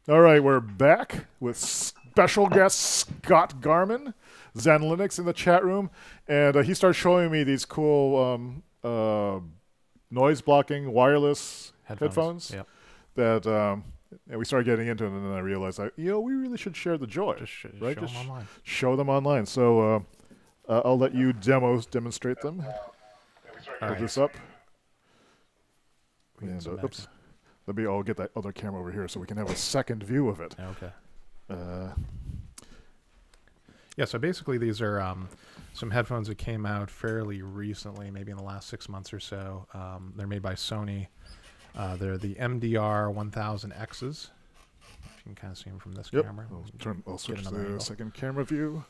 All right, we're back with special guest Scott Garman, Zen Linux in the chat room, and he started showing me these cool noise blocking wireless headphones Yep. that and we started getting into it, and then I realized, we really should share the joy, right? Show them online. Show them online. So I'll let you demonstrate them. Put this up. And, oops. I'll get that other camera over here so we can have a second view of it. Okay. Yeah, so basically these are some headphones that came out fairly recently, maybe in the last 6 months or so. They're made by Sony. They're the MDR 1000Xs. If you can kind of see them from this camera. I'll switch to the second camera view.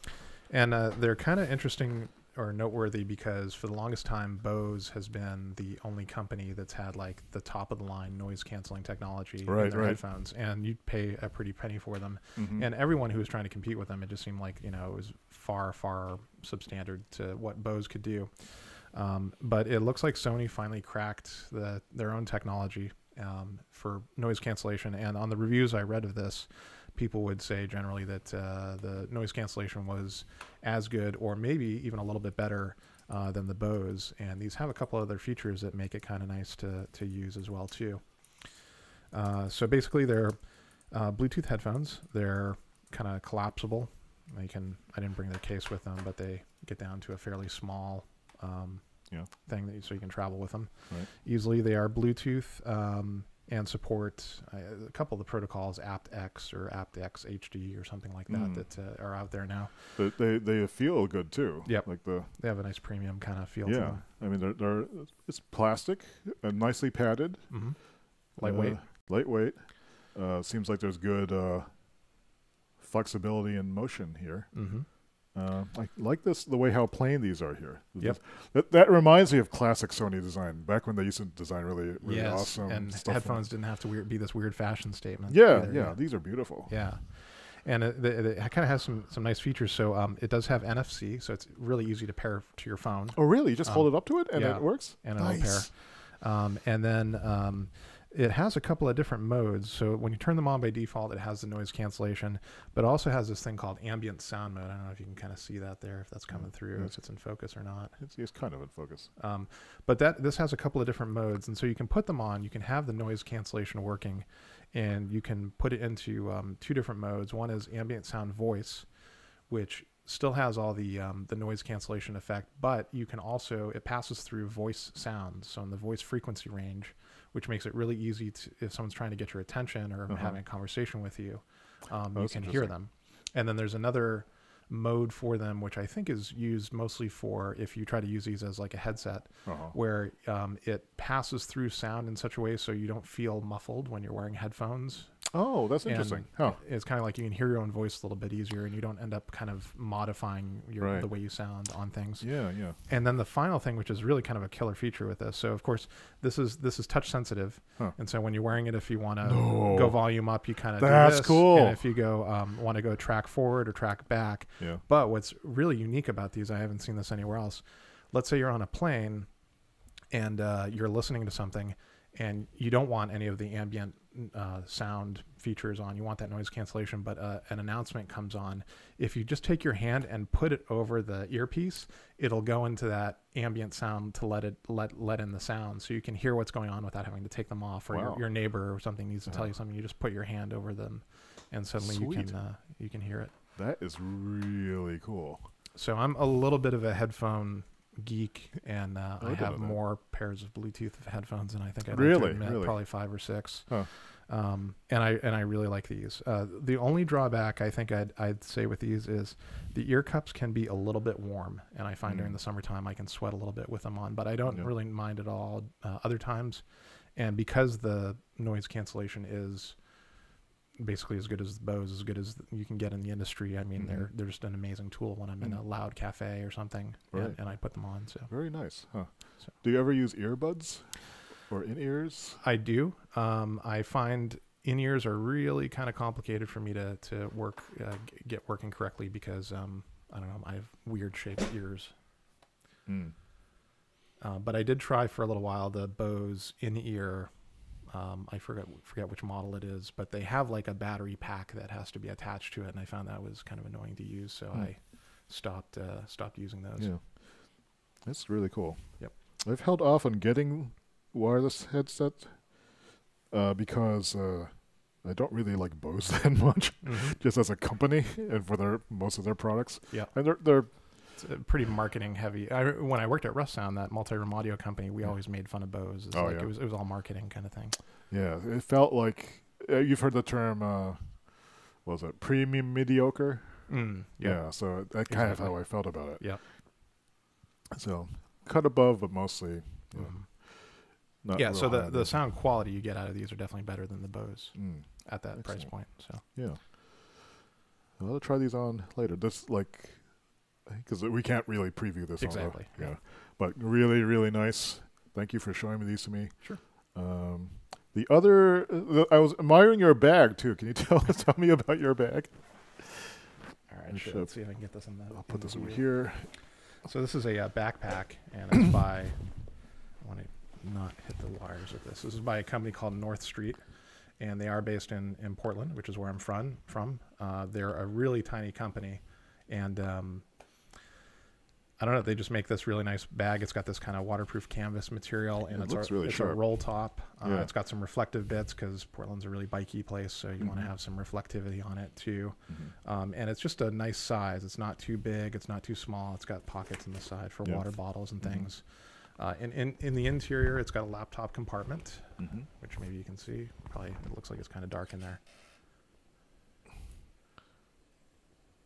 And they're kind of interesting or noteworthy because for the longest time, Bose has been the only company that's had like the top of the line noise canceling technology in their headphones, and you'd pay a pretty penny for them. And everyone who was trying to compete with them, it just seemed like it was far substandard to what Bose could do. But it looks like Sony finally cracked their own technology for noise cancellation. And on the reviews I read of this, people would say generally that the noise cancellation was as good or maybe even a little bit better than the Bose. And these have a couple other features that make it kind of nice to use as well too. So basically they're Bluetooth headphones. They're kind of collapsible. I didn't bring the case with them, but they get down to a fairly small thing so you can travel with them easily. They are Bluetooth and support a couple of the protocols, aptX or aptX HD or something like that that are out there now. But they feel good too. Yep. They have a nice premium kind of feel to them. I mean, it's plastic, nicely padded, lightweight. Lightweight. Seems like there's good flexibility and motion here. I like the way how plain these are here. Yep. That reminds me of classic Sony design, back when they used to design really awesome and stuff. Headphones didn't have to be this weird fashion statement. Yeah, these are beautiful. Yeah. And it kind of has some nice features. So it does have NFC, so it's really easy to pair to your phone. Oh, really? You just hold it up to it and it works? And it'll pair. And then it has a couple of different modes. So when you turn them on by default, it has the noise cancellation, but it also has this thing called ambient sound mode. I don't know if you can kind of see that there, if that's coming through, if it's in focus or not. It's kind of in focus. But this has a couple of different modes. And so you can put them on, you can have the noise cancellation working, and you can put it into two different modes. One is ambient sound voice, which still has all the noise cancellation effect, but you can also, it passes through voice sounds, so in the voice frequency range, which makes it really easy to, if someone's trying to get your attention or having a conversation with you, you can hear them. And then there's another mode for them, which I think is used mostly for if you try to use these as like a headset, where it passes through sound in such a way so you don't feel muffled when you're wearing headphones. Oh, that's interesting. It's kind of like you can hear your own voice a little bit easier, and you don't end up kind of modifying the way you sound on things. Yeah. And then the final thing, which is really kind of a killer feature with this. So of course, this is touch sensitive, and so when you're wearing it, if you want to go volume up, you kind of do this. That's cool. And if you go want to go track forward or track back. But what's really unique about these, I haven't seen this anywhere else. Let's say you're on a plane, and you're listening to something, and you don't want any of the ambient sound features on. You want that noise cancellation, but an announcement comes on. If you just take your hand and put it over the earpiece, it'll go into that ambient sound to let in the sound, so you can hear what's going on without having to take them off. Or your neighbor or something needs to tell you something. You just put your hand over them, and suddenly you can hear it. That is really cool. So I'm a little bit of a headphone geek, and I have more pairs of Bluetooth headphones than I think I'd like to admit, probably 5 or 6. And I really like these. The only drawback I think I'd say with these is the ear cups can be a little bit warm, and I find during the summertime I can sweat a little bit with them on, but I don't really mind at all other times. And because the noise cancellation is basically as good as Bose, as good as you can get in the industry. I mean, they're just an amazing tool when I'm in a loud cafe or something, and I put them on. So very nice. So, do you ever use earbuds or in-ears? I do. I find in-ears are really kind of complicated for me to work get working correctly because I don't know, I have weird shaped ears. But I did try for a little while the Bose in-ear I forget which model it is, but they have like a battery pack that has to be attached to it, and I found that was kind of annoying to use, so I stopped using those. Yeah, that's really cool. Yep. I've held off on getting wireless headset because I don't really like Bose that much, just as a company and for most of their products. Yeah, and they're it's pretty marketing heavy. When I worked at Russ Sound, that multi-room audio company, we always made fun of Bose. It's it was all marketing kind of thing. Yeah, it felt like you've heard the term. What was it, premium mediocre? Yeah, so that's kind of how I felt about it. Yeah. So cut above, but mostly. Not real so the sound quality you get out of these are definitely better than the Bose at that price point. So yeah, I'll try these on later. This because we can't really preview this. Exactly. Yeah, but really, really nice. Thank you for showing these to me. Sure. The other, I was admiring your bag too. Can you tell me about your bag? All right, sure. Let's see if I can get this in the. I'll put this over here. So this is a backpack, and it's by. I want to not hit the wires with this. This is by a company called North Street, and they are based in Portland, which is where I'm from. They're a really tiny company, and I don't know. They just make this really nice bag. It's got this kind of waterproof canvas material, and it's a roll top. It's got some reflective bits because Portland's a really bikey place, so you want to have some reflectivity on it too. And it's just a nice size. It's not too big. It's not too small. It's got pockets in the side for water bottles and things. In the interior, it's got a laptop compartment, which maybe you can see. Probably it looks like it's kind of dark in there.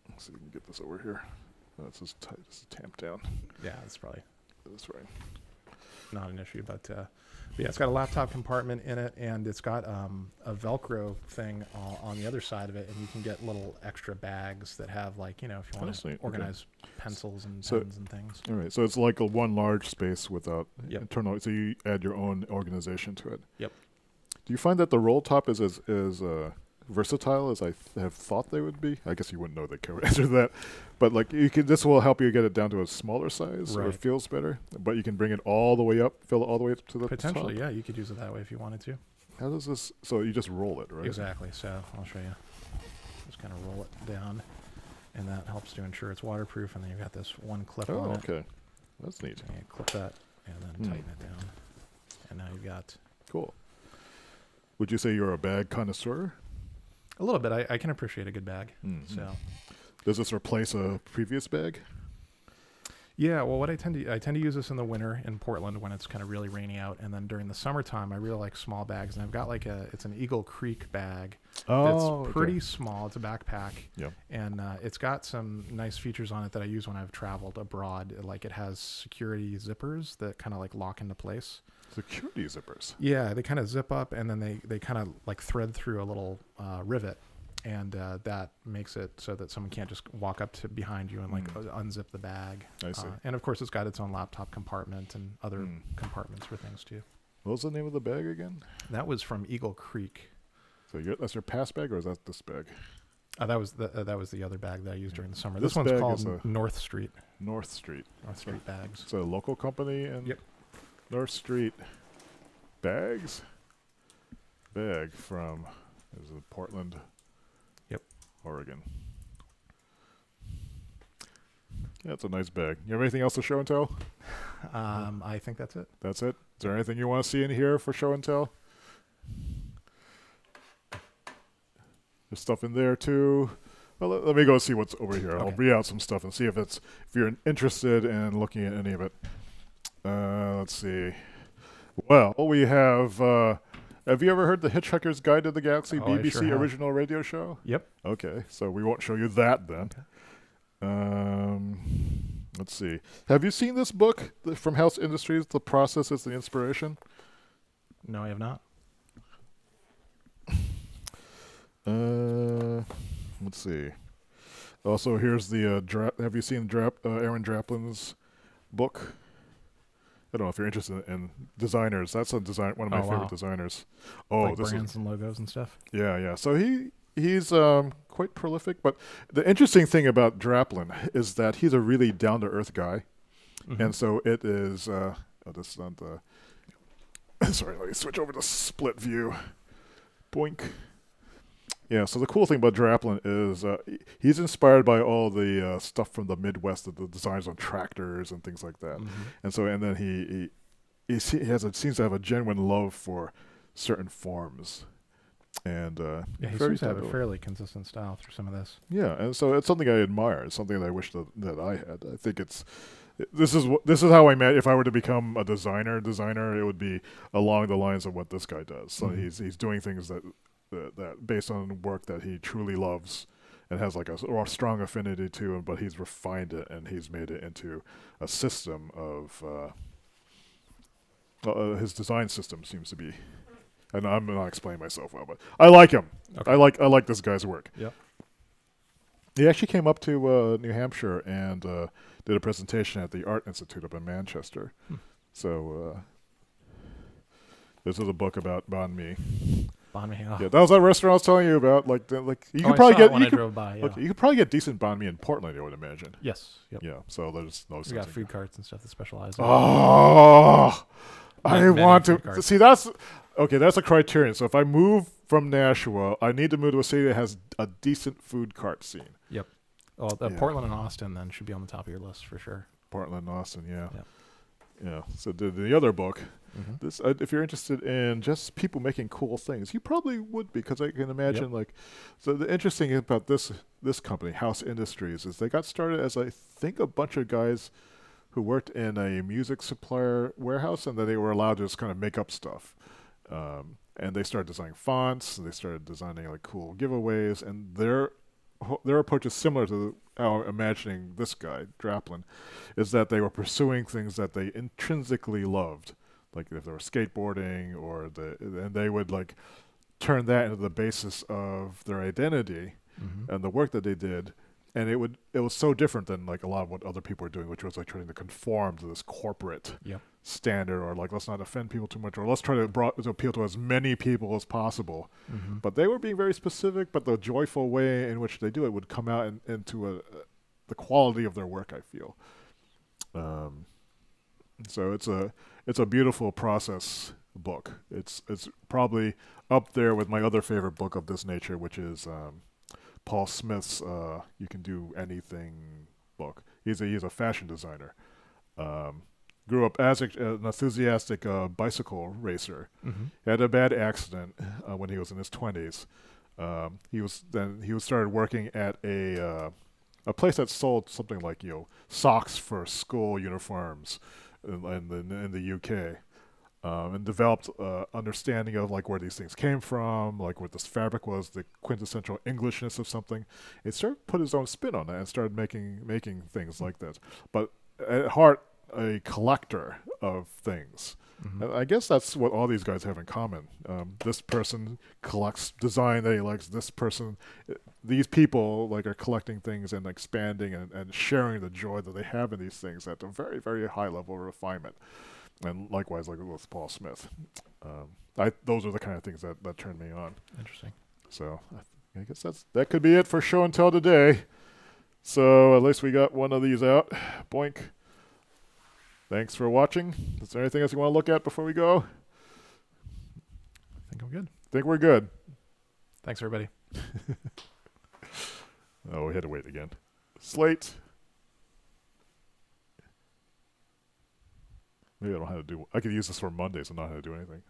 Let's see if we can get this over here. Oh, this is tight. This is tamped down. Yeah, that's probably that's right. Not an issue, but yeah, it's got a laptop compartment in it, and it's got a Velcro thing on the other side of it, and you can get little extra bags that have, like, if you want to organize pencils and pens and things. All right, so it's like one large space without internal. So you add your own organization to it. Yep. Do you find that the roll top is as versatile as I have thought they would be? I guess you wouldn't know the answer to that, but like this will help you get it down to a smaller size, or it feels better. But you can bring it all the way up, fill it all the way up to the potentially. top. Yeah, you could use it that way if you wanted to. How does this? So you just roll it, right? Exactly. So I'll show you. Just kind of roll it down, and that helps to ensure it's waterproof. And then you've got this one clip on it. Okay, that's neat. So you clip that and then tighten it down, and now you've got. Cool. Would you say you're a bag connoisseur? A little bit. I can appreciate a good bag. So, does this replace a previous bag? Yeah. Well, what I tend to use this in the winter in Portland when it's kind of really rainy out, and then during the summertime, I really like small bags. And I've got it's an Eagle Creek bag. Oh, it's pretty small. It's a backpack. Yeah. And it's got some nice features on it that I use when I've traveled abroad. Like it has security zippers that kind of like lock into place. Security zippers. Yeah, they kind of zip up, and then they kind of like thread through a little rivet, and that makes it so that someone can't just walk up to behind you and like unzip the bag. I see. And of course, it's got its own laptop compartment and other compartments for things too. What was the name of the bag again? That was from Eagle Creek. So that's your pass bag, or is that this bag? That was the other bag that I used during the summer. This one's called North Street. North Street. North Street bags. It's a local company, and yep. North Street bags. Bag from Portland. Yep. Oregon. Yeah, it's a nice bag. You have anything else to show and tell? I think that's it. That's it? Is there anything you want to see in here for show and tell? There's stuff in there too. Well, let me go see what's over here. Okay. I'll read out some stuff and see if you're interested in looking at any of it. Let's see. Well, we have you ever heard the Hitchhiker's Guide to the Galaxy BBC original radio show? Yep. Okay, so we won't show you that then. Okay. Let's see. Have you seen this book from House Industries, The Process is the Inspiration? No, I have not. Let's see. Also, here's the have you seen Aaron Draplin's book? I don't know if you're interested in designers. That's one of my favorite designers. Oh, like brands and logos and stuff. Yeah. So he's quite prolific. But the interesting thing about Draplin is that he's a really down to earth guy, and so it is. This is on the. Sorry, let me switch over to split view. Boink. Yeah, so the cool thing about Draplin is he's inspired by all the stuff from the Midwest, the designs on tractors and things like that. And then he seems to have a genuine love for certain forms. And yeah, he seems to have a fairly consistent style through some of this. Yeah, and so it's something I admire. It's something that I wish that I had. I think this is how I met. If I were to become a designer, it would be along the lines of what this guy does. So he's doing things that based on work that he truly loves and has like a strong affinity to, but he's refined it and he's made it into a system of his design system seems to be. And I'm not explaining myself well, but I like him. Okay. I like this guy's work. Yeah. He actually came up to New Hampshire and did a presentation at the Art Institute up in Manchester. So this is a book about banh mi. Banh mi. Oh. Yeah, that was that restaurant I was telling you about. Like you could probably get. You could probably get decent banh mi in Portland, I would imagine. Yes. Yep. Yeah. So there's no. We got food carts and stuff that specialize in. Oh, I want to see. That's a criterion. So if I move from Nashua, I need to move to a city that has a decent food cart scene. Yep. Well, Portland and Austin then should be on the top of your list for sure. Portland and Austin, yeah. Yep. Yeah. So the other book, this if you're interested in just people making cool things, you probably would, because I can imagine So the interesting thing about this company, House Industries, is they got started as I think a bunch of guys who worked in a music supplier warehouse, and then they were allowed to just kind of make up stuff. And they started designing fonts, and they started designing like cool giveaways, and their approach is similar to how I'm imagining this guy, Draplin, is that they were pursuing things that they intrinsically loved, like if they were skateboarding and they would like turn that into the basis of their identity and the work that they did. And it was so different than like a lot of what other people were doing, which was like trying to conform to this corporate standard, or like let's not offend people too much, or let's try to appeal to as many people as possible. But they were being very specific, but the joyful way in which they do it would come out into the quality of their work, I feel. So it's a beautiful process book. It's probably up there with my other favorite book of this nature, which is Paul Smith's "You Can Do Anything" book. He's a fashion designer. Grew up as an enthusiastic bicycle racer. He had a bad accident when he was in his 20s. He started working at a place that sold something like socks for school uniforms in the UK. And developed understanding of like where these things came from, like what this fabric was, the quintessential Englishness of something. It started to put his own spin on it and started making things like that. But at heart, a collector of things. And I guess that's what all these guys have in common. This person collects design that he likes. These people like are collecting things and expanding and sharing the joy that they have in these things at a very, very high level of refinement. And likewise, like with Paul Smith, those are the kind of things that turn me on. Interesting. So I guess that could be it for show and tell today. So at least we got one of these out. Boink. Thanks for watching. Is there anything else you want to look at before we go? I think I'm good. Think we're good. Thanks, everybody. Oh, we had to wait again. Slate. Maybe I don't know how to do. I could use this for Mondays and not how to do anything.